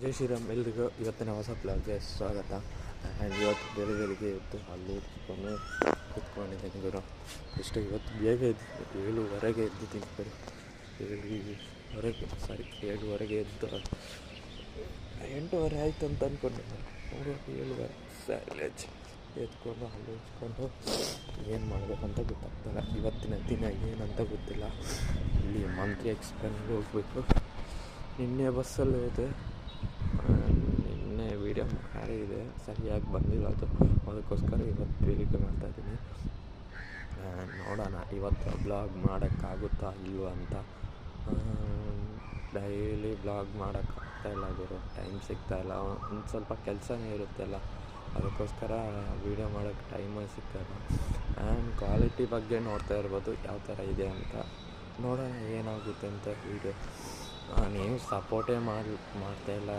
ಜೈ ಶ್ರೀರಾಮ್, ಎಲ್ರಿಗೂ ಇವತ್ತಿನ ಹೊಸ ಬ್ಲಾಗ್ಗೆ ಸ್ವಾಗತ. ಆ್ಯಂಡ್ ಇವತ್ತು ಬೆಳಿಗ್ಗೆ ಎದ್ದು ಅಲ್ಲಿ ಓದಿಸ್ಕೊಂಡು ಕೂತ್ಕೊಂಡಿದ್ದೀನಿ ಗುರು. ಇವತ್ತು ಬೇಗ ಎದ್ದು 7:30 ಎದ್ದಿದ್ದೀನಿ ಕಡೆ. 7:30 ಎದ್ದು 8:30 ಆಯಿತು ಅಂತ ಅಂದ್ಕೊಂಡೆ. 7:30 ಸೈಲೇಜ್ ಎದ್ಕೊಂಡು ಅಲ್ಲಿ ಓದಿಸ್ಕೊಂಡು ಏನು ಮಾಡಬೇಕಂತ ಗೊತ್ತಾಗ್ತಲ್ಲ. ಇವತ್ತಿನ ದಿನ ಏನಂತ ಗೊತ್ತಿಲ್ಲ. ಇಲ್ಲಿ ಮಂಕಿ ಎಕ್ಸ್ಪ್ಲೇನ್ಗೆ ಹೋಗಬೇಕು. ನಿನ್ನೆ ಬಸ್ಸಲ್ಲಿ ಹೋದೆ. ನಿನ್ನೆ ವೀಡಿಯೋ ಮಾಡಿದೆ, ಸರಿಯಾಗಿ ಬಂದಿಲ್ಲ ಅದಕ್ಕೋಸ್ಕರ ಇವತ್ತು ಬೆಳಿಗ್ಗೆ ಮಾಡ್ತಾಯಿದ್ದೀನಿ. ನೋಡೋಣ ಇವತ್ತು ಬ್ಲಾಗ್ ಮಾಡೋಕ್ಕಾಗುತ್ತಾ ಇಲ್ವ ಅಂತ. ಡೈಲಿ ಬ್ಲಾಗ್ ಮಾಡೋಕ್ಕಾಗ್ತಾಯಿಲ್ಲ ಗುರು, ಟೈಮ್ ಸಿಗ್ತಾಯಿಲ್ಲ. ಒಂದು ಸ್ವಲ್ಪ ಕೆಲಸನೇ ಇರುತ್ತಲ್ಲ, ಅದಕ್ಕೋಸ್ಕರ ವೀಡಿಯೋ ಮಾಡೋಕ್ಕೆ ಟೈಮೇ ಸಿಗ್ತಾಯಿಲ್ಲ. ಆ್ಯಂಡ್ ಕ್ವಾಲಿಟಿ ಬಗ್ಗೆ ನೋಡ್ತಾ ಇರ್ಬೋದು ಯಾವ ಥರ ಇದೆ ಅಂತ. ನೋಡೋಣ ಏನಾಗುತ್ತೆ ಅಂತ ವೀಡಿಯೋ. ನೀವು ಸಪೋರ್ಟೇ ಮಾಡ್ತಾಯಿಲ್ಲ